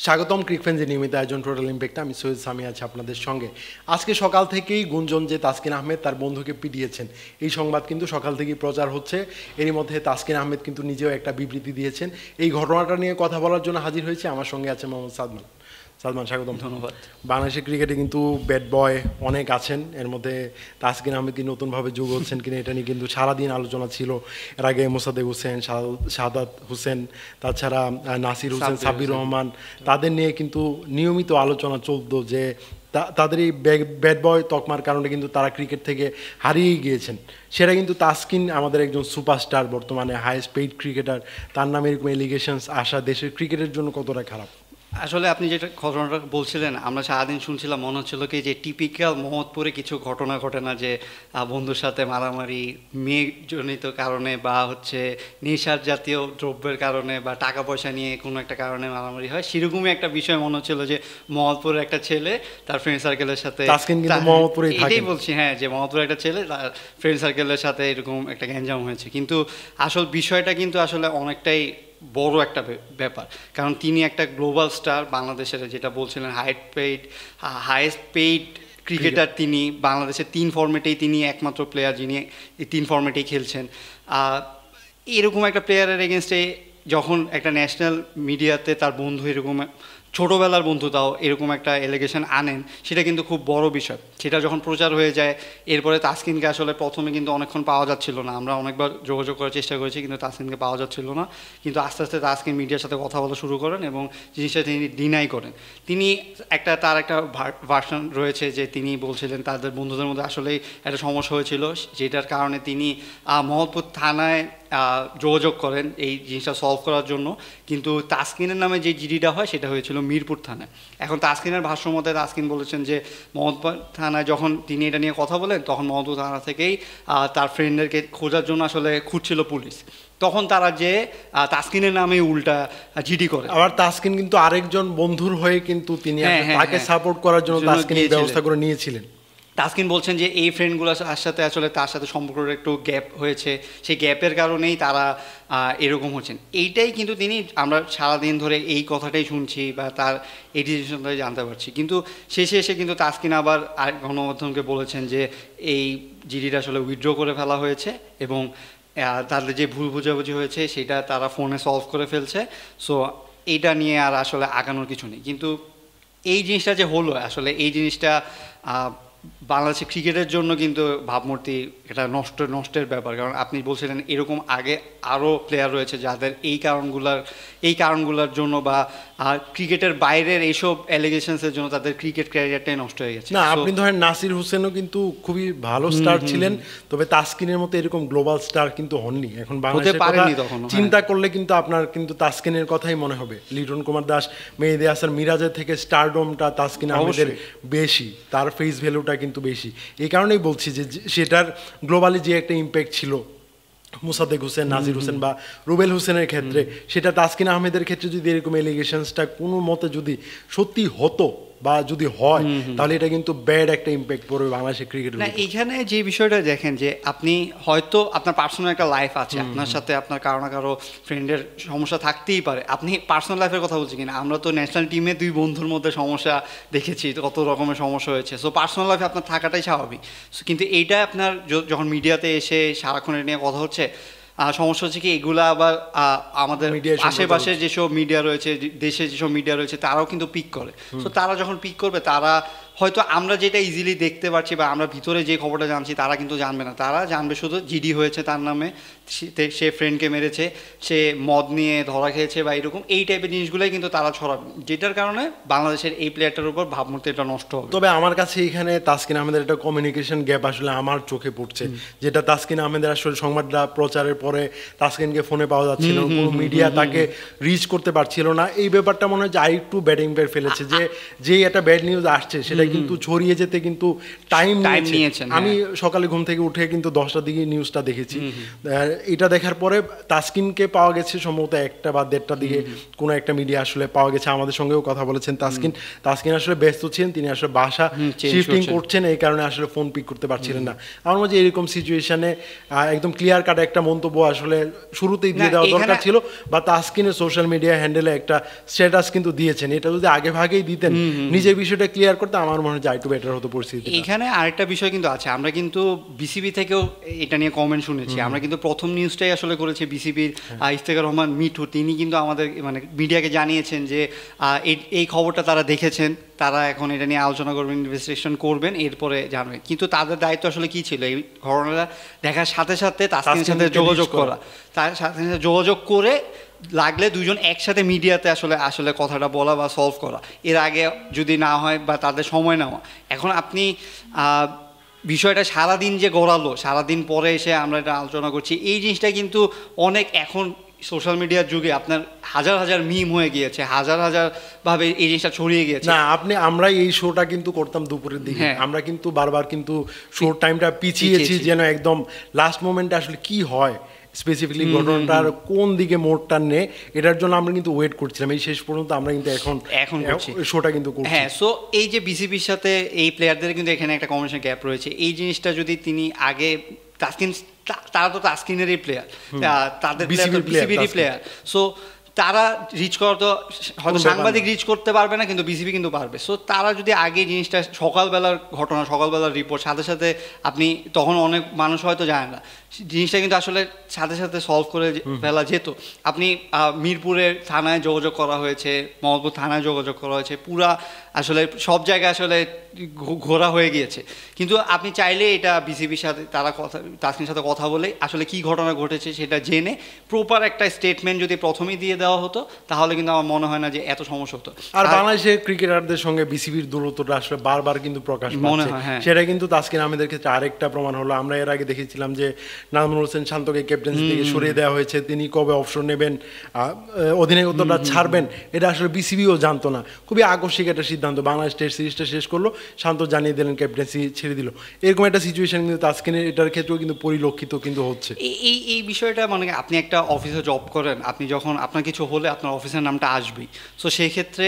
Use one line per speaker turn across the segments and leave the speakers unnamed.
স্বাগতম ক্রিকফ্রেন্ডসের নিয়মিত আয়োজন টোটাল ইম্প্যাক্টে। আমি সৈয়দ সামি আছি আপনাদের সঙ্গে। আজকে সকাল থেকেই গুঞ্জন যে তাসকিন আহমেদ তার বন্ধুকে পিটিয়েছেন, এই সংবাদ কিন্তু সকাল থেকেই প্রচার হচ্ছে। এরই মধ্যে তাসকিন আহমেদ কিন্তু নিজেও একটা বিবৃতি দিয়েছেন। এই ঘটনাটা নিয়ে কথা বলার জন্য হাজির হয়েছে আমার সঙ্গে আছে মোহাম্মদ সাদমান। সাদমান, স্বাগতম।
ধন্যবাদ।
বাংলাদেশের ক্রিকেটে কিন্তু ব্যাট বয় অনেক আছেন, এর মধ্যে তাসকিন আহমেদ কি নতুনভাবে যোগ হচ্ছেন কিনা এটা নিয়ে কিন্তু সারাদিন আলোচনা ছিল। এর আগে মোসাদ্দেক হোসেন, শাহাদাত হোসেন, তাছাড়া নাসির হোসেন, সাব্বির রহমান, তাদের নিয়ে কিন্তু নিয়মিত আলোচনা চলতো যে তাদের এই ব্যাট বয় তকমার কারণে কিন্তু তারা ক্রিকেট থেকে হারিয়ে গিয়েছেন। সেটা কিন্তু তাসকিন আমাদের একজন সুপারস্টার, বর্তমানে হাইয়েস্ট পেইড ক্রিকেটার, তার নামে এরকম এলিগেশনস আসা দেশের ক্রিকেটের জন্য কতটা খারাপ?
আসলে আপনি যেটা ঘটনাটা বলছিলেন, আমরা সারাদিন শুনছিলাম, মনে হচ্ছিল কি যে টিপিক্যাল মোহাম্মদপুরে কিছু ঘটনা ঘটে না, যে বন্ধুর সাথে মারামারি মেয়েজনিত কারণে বা হচ্ছে নেশার জাতীয় দ্রব্যের কারণে বা টাকা পয়সা নিয়ে কোনো একটা কারণে মারামারি হয়, সেরকমই একটা বিষয় মনে হচ্ছিল যে মোহাম্মদপুরের একটা ছেলে তার ফ্রেন্ড সার্কেলের সাথে, এটাই বলছি, হ্যাঁ, যে মোহাম্মদপুরের একটা ছেলে তার ফ্রেন্ড সার্কেলের সাথে এরকম একটা গ্যাঞ্জাম হয়েছে। কিন্তু আসল বিষয়টা কিন্তু আসলে অনেকটাই বড় একটা ব্যাপার, কারণ তিনি একটা গ্লোবাল স্টার, বাংলাদেশের যেটা বলছিলেন হাইয়েস্ট পেইড ক্রিকেটার তিনি, বাংলাদেশের 3 ফর্মেটেই তিনি একমাত্র প্লেয়ার যিনি এই 3 ফর্মেটেই খেলছেন। এরকম একটা প্লেয়ারের এগেনস্টে যখন একটা ন্যাশনাল মিডিয়াতে তার বন্ধু, এরকম ছোটোবেলার বন্ধু তাও এরকম একটা এলিগেশন আনেন, সেটা কিন্তু খুব বড় বিষয়। সেটা যখন প্রচার হয়ে যায়, এরপরে তাসকিনকে আসলে প্রথমে কিন্তু অনেকক্ষণ পাওয়া যাচ্ছিল না, আমরা অনেকবার যোগাযোগ করার চেষ্টা করেছি কিন্তু তাসকিনকে পাওয়া যাচ্ছিল না। কিন্তু আস্তে আস্তে তাসকিন মিডিয়ার সাথে কথা বলা শুরু করেন এবং জিনিসটা তিনি ডিনাই করেন। তিনি তার একটা ভার্সন রয়েছে যে তিনি বলছিলেন তাদের বন্ধুদের মধ্যে আসলেই একটা সমস্যা হয়েছিল, যেটার কারণে তিনি মোহাম্মদপুর থানায় যোগাযোগ করেন এই জিনিসটা সলভ করার জন্য। কিন্তু তাসকিনের নামে যে জিডিটা হয় সেটা হয়েছিল মিরপুর থানায়। এখন তাসকিনের ভাষ্য মতে তাসকিন বলেছেন যে মোহাম্মদপুর থানায় যখন তিনি এটা নিয়ে কথা বলেন, তখন মোহাম্মদপুর থানা থেকেই তার ফ্রেন্ডদেরকে খোঁজার জন্য আসলে খুঁজছিল পুলিশ। তখন তারা যে তাসকিনের নামে উল্টা জিডি করে।
আবার তাসকিন কিন্তু আরেকজন বন্ধুর হয়ে কিন্তু তিনি তাকে সাপোর্ট করার জন্য তাসকিনের ব্যবস্থা করে নিয়েছিলেন।
তাসকিন বলছেন যে এই ফ্রেন্ডগুলোর সাথে আসলে তার সাথে সম্পর্কের একটু গ্যাপ হয়েছে, সেই গ্যাপের কারণেই তারা এরকম হচ্ছেন। এইটাই কিন্তু তিনি, আমরা সারাদিন ধরে এই কথাটাই শুনছি বা তার এই ডিসিশনটাই জানতে পারছি। কিন্তু শেষে এসে কিন্তু তাসকিন আবার গণমাধ্যমকে বলেছেন যে এই জিডিটা আসলে উইথড্র করে ফেলা হয়েছে এবং তাদের যে ভুল বোঝাবুঝি হয়েছে সেটা তারা ফোনে সলভ করে ফেলছে। সো এইটা নিয়ে আর আসলে আগানোর কিছু নেই। কিন্তু এই জিনিসটা যে হলো, আসলে এই জিনিসটা বাংলাদেশের ক্রিকেটের জন্য কিন্তু ভাবমূর্তি এটা নষ্টের ব্যাপার। কারণ আপনি বলছিলেন এরকম আগে আরও প্লেয়ার রয়েছে যাদের এই কারণগুলোর জন্য বা ক্রিকেটের বাইরের এইসব অ্যালিগেশনসের জন্য তাদের ক্রিকেট ক্যারিয়ারটাই নষ্ট হয়ে গেছে।
না, আপনি ধরেন নাসির হোসেনও কিন্তু খুবই ভালো স্টার ছিলেন, তবে তাসকিনের মতো এরকম গ্লোবাল স্টার কিন্তু হননি। এখন বাংলাদেশের কথা চিন্তা করলে কিন্তু আপনার কিন্তু তাসকিনের কথাই মনে হবে। লিটন কুমার দাস, মেহেদী হাসান মিরাজের থেকে স্টারডমটা তাসকিন আহমেদের বেশি, তার ফেস ভ্যালুটা কিন্তু বেশি। এই কারণেই বলছি যে সেটার গ্লোবালি যে একটা ইম্প্যাক্ট ছিল মোসাদ্দেক হোসেন, নাজির হোসেন বা রুবেল হোসেনের ক্ষেত্রে, সেটা তাসকিন আহমেদের ক্ষেত্রে যদি এরকম এলিগেশনসটা কোনো মতে যদি সত্যি হতো বা যদি হয়, তাহলে এটা কিন্তু ব্যাড একটা ইম্প্যাক্ট পড়বে বাংলাদেশের ক্রিকেটের।
না, এইখানে যে বিষয়টা দেখেন যে আপনি হয়তো আপনার পার্সোনাল একটা লাইফ আছে, আপনার সাথে আপনার কারো না কারো ফ্রেন্ডের সমস্যা থাকতেই পারে। আপনি পার্সোনাল লাইফের কথা বলছি কিনা, আমরা তো ন্যাশনাল টিমে 2 বন্ধুর মধ্যে সমস্যা দেখেছি, কত রকমের সমস্যা হয়েছে। সো পার্সোনাল লাইফে আপনার থাকাটাই স্বাভাবিক। কিন্তু এইটা আপনার যখন মিডিয়াতে এসে সারাক্ষণ নিয়ে কথা হচ্ছে, সমস্যা হচ্ছে কি এগুলা আবার আমাদের আশেপাশে যেসব মিডিয়া রয়েছে, দেশে যেসব মিডিয়া রয়েছে, তারাও কিন্তু পিক করে। তো তারা যখন পিক করবে, তারা হয়তো আমরা যেটা ইজিলি দেখতে পাচ্ছি বা আমরা ভিতরে যে খবরটা জানছি তারা কিন্তু জানবে না। তারা জানবে শুধু জিডি হয়েছে তার নামে, সে ফ্রেন্ডকে মেরেছে, সে মদ নিয়ে ধরা খেয়েছে বা এরকম এই টাইপের জিনিসগুলোই কিন্তু তারা ছড়াবে, যেটার কারণে বাংলাদেশের এই প্লেয়ারটার উপর ভাবমূর্তি এটা নষ্ট হবে।
তবে আমার কাছে এখানে তাসকিন আহমেদের একটা কমিউনিকেশন গ্যাপ আসলে আমার চোখে পড়ছে, যেটা তাসকিন আহমেদের আসলে সংবাদটা প্রচারের পরে তাসকিনকে ফোনে পাওয়া যাচ্ছিল, কোনো মিডিয়া তাকে রিচ করতে পারছিল না। এই ব্যাপারটা মনে হয় যে আরেকটু ব্যাড ইম্প্যাক্ট ফেলেছে, যে একটা ব্যাড নিউজ আসছে সেটা কিন্তু ছড়িয়ে যেতে কিন্তু টাইম নিয়েছেন। আমি সকালে ঘুম থেকে উঠে কিন্তু 10টার দিকে নিউজটা দেখেছি। এটা দেখার পরে তাসকিনকে পাওয়া গেছে সম্ভবত 1টা বা 1:30টার দিকে কোনো একটা মিডিয়া আসলে পাওয়া গেছে, আমাদের সঙ্গেও কথা বলেছেন তাসকিন আসলে ব্যস্ত ছিলেন, তিনি আসলে বাসা শিফটিং করছেন, এই কারণে আসলে ফোন পিক করতে পারছিলেন না। আমার মনে হয় এরকম সিচুয়েশনে একদম ক্লিয়ার কাট একটা মন্তব্য আসলে শুরুতেই দিয়ে দেওয়া দরকার ছিল, বা তাসকিনের সোশ্যাল মিডিয়া হ্যান্ডেলে একটা স্ট্যাটাস কিন্তু দিয়েছেন, এটা যদি আগে ভাগেই দিতেন, নিজের বিষয়টা ক্লিয়ার করতে, আমার মনে হয় যে একটু বেটার হতো পরিস্থিতি।
এখানে আরেকটা বিষয় কিন্তু আছে, আমরা কিন্তু বিসিবি থেকেও এটা নিয়ে কমেন্ট শুনেছি। আমরা কিন্তু প্রথম নিউজটাই আসলে করেছি বিসিবির ইফতেখার রহমান মিঠু, তিনি কিন্তু আমাদের মানে মিডিয়াকে জানিয়েছেন যে এই খবরটা তারা দেখেছেন, তারা এখন এটা নিয়ে আলোচনা করবেন, ইনভেস্টিগেশন করবেন, এরপরে জানবেন। কিন্তু তাদের দায়িত্ব আসলে কি ছিল, এই ঘটনাটা দেখার সাথে সাথে তাসকিনের সাথে যোগাযোগ করা, তার সাথে সাথে যোগাযোগ করে লাগলে দুজন একসাথে মিডিয়াতে আসলে কথাটা বলা বা সলভ করা, এর আগে যদি না হয় বা তাদের সময় নেওয়া। এখন আপনি বিষয়টা সারাদিন যে গড়ালো, সারাদিন পরে এসে আমরা এটা আলোচনা করছি, এই জিনিসটা কিন্তু অনেক এখন সোশ্যাল মিডিয়ার যুগে আপনার হাজার হাজার মিম হয়ে গিয়েছে, হাজার হাজার ভাবে এই জিনিসটা ছড়িয়ে গিয়েছে।
না আমরা এই শোটা কিন্তু করতাম দুপুরের দিকে, আমরা কিন্তু বারবার কিন্তু শোর টাইমটা পিছিয়েছি যেন একদম লাস্ট মোমেন্টে আসলে কি হয়, স্পেসিফিকলি ঘটনাটার কোন দিকে মোড়টা নেয়, এটার জন্য আমরা কিন্তু ওয়েট করছিলাম। এই শেষ পর্যন্ত আমরা কিন্তু এখন শোটা কিন্তু করছি।
হ্যাঁ, সো এই যে বিসিবির সাথে এই প্লেয়ারদের কিন্তু এখানে একটা কমিউনিকেশন গ্যাপ রয়েছে, এই জিনিসটা যদি তিনি আগে তাসকিন, তারা তো তাসকিনেরই প্লেয়ার, তাদের বিসিবিরই প্লেয়ার, সো তারা রিচ করা তো হয়তো সাংবাদিক রিচ করতে পারবে না, কিন্তু বিসিবি কিন্তু পারবে। সো তারা যদি আগে জিনিসটা সকালবেলার ঘটনা, সকালবেলার রিপোর্ট সাথে সাথে আপনি, তখন অনেক মানুষ হয়তো জানে না জিনিসটা, কিন্তু আসলে সাথে সাথে সলভ করে ফেলা যেত। আপনি মিরপুরের থানায় যোগাযোগ করা হয়েছে, মোহাম্মদপুর থানায় যোগাযোগ করা হয়েছে, পুরা আসলে সব জায়গায় আসলে ঘোরা হয়ে গিয়েছে, কিন্তু আপনি চাইলে এটা বিসিবির সাথে তাসকিনের সাথে কথা বলে আসলে কি ঘটনা ঘটেছে সেটা জেনে প্রপার একটা স্টেটমেন্ট যদি প্রথমেই দিয়ে দেওয়া হতো, তাহলে কিন্তু আমার মনে হয় না যে এত সমস্যা হতো।
আর বাংলাদেশের ক্রিকেটারদের সঙ্গে বিসিবির দূরত্বটা আসলে বারবার কিন্তু প্রকাশ মনে হয়, সেটা কিন্তু তাসকিন আহমেদের ক্ষেত্রে আরেকটা প্রমাণ হলো। আমরা এর আগে দেখেছিলাম যে নাজমুল হোসেন শান্তকে ক্যাপ্টেন্সি থেকে সরিয়ে দেওয়া হয়েছে, তিনি কবে অবসর নেবেন, অধিনায়কত্বটা ছাড়বেন, এটা আসলে বিসিবিও জানতো না। খুবই আকস্মিক একটা সিদ্ধান্ত, বাংলাদেশ টেস্ট সিরিজটা শেষ করলো, শান্ত জানিয়ে দিলেন ক্যাপ্টেন্সি ছেড়ে দিল, এরকম একটা সিচুয়েশন কিন্তু তাসকিনের এটার ক্ষেত্রেও কিন্তু পরিলক্ষিত কিন্তু হচ্ছে।
এই বিষয়টা মানে আপনি একটা অফিসে জব করেন, আপনি যখন আপনার কিছু হলে আপনার অফিসের নামটা আসবেই, সো সেই ক্ষেত্রে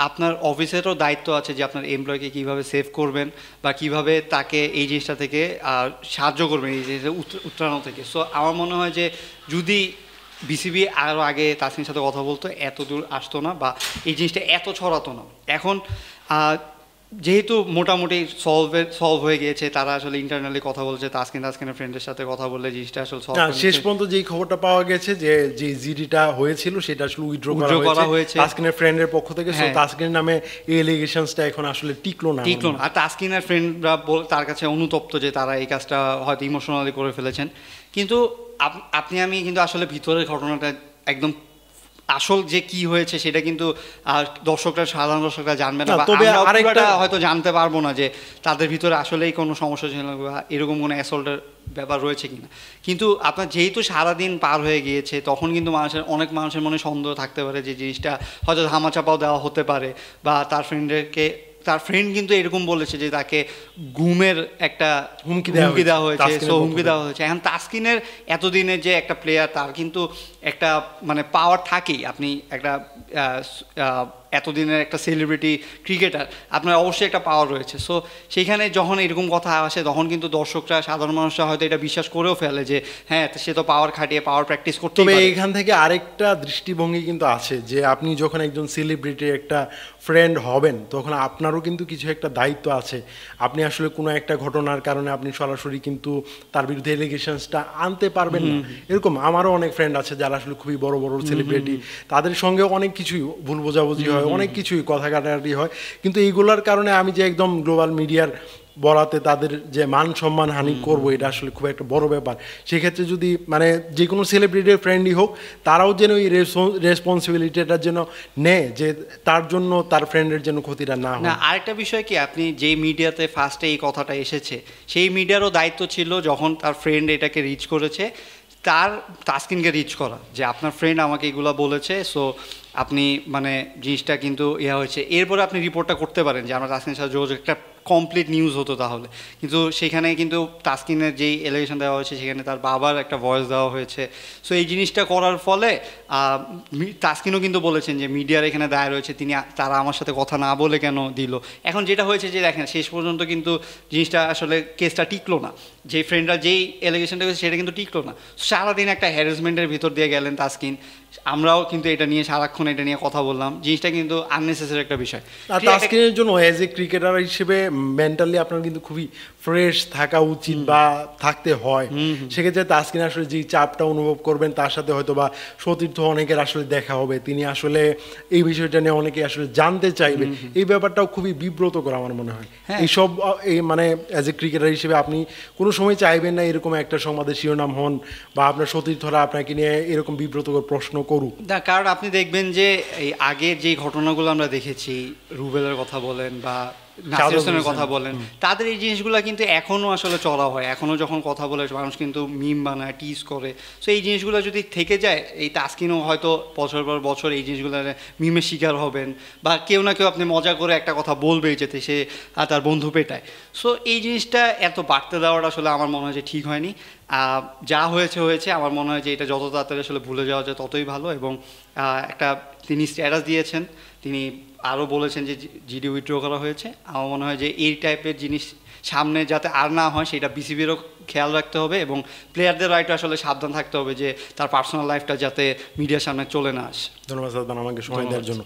আপনার অফিসেরও দায়িত্ব আছে যে আপনার এমপ্লয়কে কীভাবে সেভ করবেন বা কিভাবে তাকে এই জিনিসটা থেকে সাহায্য করবেন, এই জিনিসটা উত্তরানো থেকে। সো আমার মনে হয় যে যদি বিসিবি আরও আগে তাসকিনের সাথে কথা বলতো, এত দূর আসতো না বা এই জিনিসটা এত ছড়াতো না। এখন যেহেতু মোটামুটি সলভ হয়ে গিয়েছে, তারা আসলে ইন্টারনালি কথা বলছে, তাসকিনের ফ্রেন্ডের সাথে কথা বলে জিনিসটা আসলে সলভ।
শেষ পর্যন্ত যেই খবরটা পাওয়া গেছে যে জিডিটা হয়েছিল সেটা আসলে উইথড্র করা হয়েছে তাসকিনের ফ্রেন্ডের পক্ষ থেকে। সো তাসকিনের নামে এই এলিগেশনসটা এখন আসলে টিকলো না।
আর তাসকিনের ফ্রেন্ডরা তার কাছে অনুতপ্ত যে তারা এই কাজটা হয়তো ইমোশনালি করে ফেলেছেন, কিন্তু আমি কিন্তু আসলে ভিতরের ঘটনাটা একদম আসল যে কি হয়েছে সেটা কিন্তু সাধারণ দর্শকরা জানবে না, তবে আরেকটা হয়তো জানতে পারবো না যে তাদের ভিতরে আসলেই কোনো সমস্যা ছিল বা এরকম কোনো অ্যাসল্টের ব্যাপার রয়েছে কিনা। কিন্তু আপনার যেহেতু সারাদিন পার হয়ে গিয়েছে, তখন কিন্তু অনেক মানুষের মনে সন্দেহ থাকতে পারে যে জিনিসটা হয়তো ধামাচাপাও দেওয়া হতে পারে, বা তার ফ্রেন্ড কিন্তু এরকম বলেছে যে তাকে ঘুমের একটা হুমকি দেওয়া হয়েছে। এখন তাসকিনের এতদিনের যে একটা প্লেয়ার, তার কিন্তু একটা মানে পাওয়ার থাকেই, আপনি একটা এতদিনের একটা সেলিব্রিটি ক্রিকেটার, আপনার অবশ্যই একটা পাওয়ার রয়েছে। সো সেইখানে যখন এরকম কথা আসে, তখন কিন্তু দর্শকরা, সাধারণ মানুষরা হয়তো এটা বিশ্বাস করেও ফেলে যে হ্যাঁ, সে তো পাওয়ার খাটিয়ে পাওয়ার প্র্যাকটিস করতে।
তবে এইখান থেকে আরেকটা দৃষ্টিভঙ্গি কিন্তু আছে যে আপনি যখন একজন সেলিব্রিটির একটা ফ্রেন্ড হবেন, তখন আপনারও কিন্তু কিছু একটা দায়িত্ব আছে। আপনি আসলে কোনো একটা ঘটনার কারণে আপনি সরাসরি কিন্তু তার বিরুদ্ধে এলিগেশনসটা আনতে পারবেন না। এরকম আমারও অনেক ফ্রেন্ড আছে যারা আসলে খুবই বড় বড় সেলিব্রিটি, তাদের সঙ্গে অনেক কিছুই ভুল বোঝাবুঝি হয়, অনেক কিছুই কথা কাটাকাটি হয়, কিন্তু এইগুলোর কারণে আমি যে একদম গ্লোবাল মিডিয়ার বলাতে তাদের যে মান সম্মান হানি করবো, এটা আসলে খুব একটা বড় ব্যাপার। সেক্ষেত্রে যদি মানে যে কোনো সেলিব্রিটির ফ্রেন্ডই হোক, তারাও যেন এই রেসপন্সিবিলিটিটা যেন নেয় যে তার জন্য তার ফ্রেন্ডের যেন ক্ষতিটা না হয়।
আরেকটা বিষয় কি, আপনি যে মিডিয়াতে ফার্স্টে এই কথাটা এসেছে, সেই মিডিয়ারও দায়িত্ব ছিল যখন তার ফ্রেন্ড এটাকে রিচ করেছে, তাসকিনকে রিচ করা যে আপনার ফ্রেন্ড আমাকে এগুলো বলেছে, সো আপনি মানে জিনিসটা কিন্তু ইয়া হয়েছে, এরপরে আপনি রিপোর্টটা করতে পারেন যে আমরা তাসকিনের সাথে যোগাযোগ, একটা কমপ্লিট নিউজ হতো তাহলে। কিন্তু সেখানে কিন্তু তাসকিনের যেই এলিগেশন দেওয়া হয়েছে সেখানে তার বাবার একটা ভয়েস দেওয়া হয়েছে। সো এই জিনিসটা করার ফলে তাসকিনও কিন্তু বলেছেন যে মিডিয়ার এখানে দায় রয়েছে, তারা আমার সাথে কথা না বলে কেন দিল। এখন যেটা হয়েছে যে দেখেন শেষ পর্যন্ত কিন্তু জিনিসটা আসলে কেসটা টিকলো না, যে ফ্রেন্ডরা যেই এলিগেশনটা করেছে সেটা কিন্তু টিকলো না। সারাদিন একটা হ্যারাসমেন্টের ভিতর দিয়ে গেলেন তাসকিন, আমরাও কিন্তু এটা নিয়ে সারাক্ষণ এটা নিয়ে কথা বললাম, জিনিসটা কিন্তু আননেসেসারি একটা বিষয়।
আর তাসকিনের জন্য অ্যাজ এ ক্রিকেটার হিসেবে মেন্টালি আপনার কিন্তু খুবই ফ্রেশ থাকা উচিত বা থাকতে হয়। সেক্ষেত্রে তাসকিন আসলে যে চাপটা অনুভব করবেন, তার সাথে হয়তো বা সতীর্থ অনেকের আসলে দেখা হবে, তিনি আসলে এই বিষয়টা নিয়ে অনেকে আসলে জানতে চাইবে, এই ব্যাপারটাও খুবই বিব্রতকর আমার মনে হয়। এইসব এই মানে অ্যাজ এ ক্রিকেটার হিসেবে আপনি কোনো সময় চাইবেন না এরকম একটা সংবাদের শিরোনাম হন বা আপনার সতীর্থরা আপনাকে নিয়ে এরকম বিব্রতকর প্রশ্ন করুক।
না, কারণ আপনি দেখবেন যে এই আগের যে ঘটনাগুলো আমরা দেখেছি, রুবেলের কথা বলেন বা নাসির হোসেনের কথা বলেন, তাদের এই জিনিসগুলো কিন্তু এখনও আসলে চলা হয়, এখনও যখন কথা বলে মানুষ কিন্তু মিম বানায়, টিজ করে। সো এই জিনিসগুলো যদি থেকে যায়, এই তাসকিনও হয়তো বছর পর বছর এই জিনিসগুলো মিমের শিকার হবেন, বা কেউ না কেউ আপনি মজা করে একটা কথা বলবেই যেতে সে তার বন্ধু পেটায়। সো এই জিনিসটা এত বাড়তে দেওয়াটা আসলে আমার মনে হয় যে ঠিক হয়নি। যা হয়েছে হয়েছে, আমার মনে হয় যে এটা যত তাড়াতাড়ি আসলে ভুলে যাওয়া যায় ততই ভালো। এবং একটা তিনি স্ট্যাটাস দিয়েছেন, তিনি আরও বলেছেন যে জিডি উইথড্র করা হয়েছে। আমার মনে হয় যে এই টাইপের জিনিস সামনে যাতে আর না হয় সেটা বিসিবিরও খেয়াল রাখতে হবে, এবং প্লেয়ারদের রাইটও আসলে সাবধান থাকতে হবে যে তার পার্সোনাল লাইফটা যাতে মিডিয়ার সামনে চলে না আসে।
ধন্যবাদ সাদমান আমাকে সময় দেওয়ার জন্য।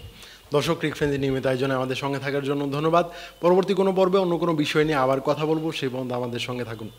দর্শক, ক্রিক ফ্রেন্ডজি নিয়মিত আয়োজনে আমাদের সঙ্গে থাকার জন্য ধন্যবাদ। পরবর্তী কোনো পর্বে অন্য কোনো বিষয় নিয়ে আবার কথা বলবো, সেই পর্যন্ত আমাদের সঙ্গে থাকুন।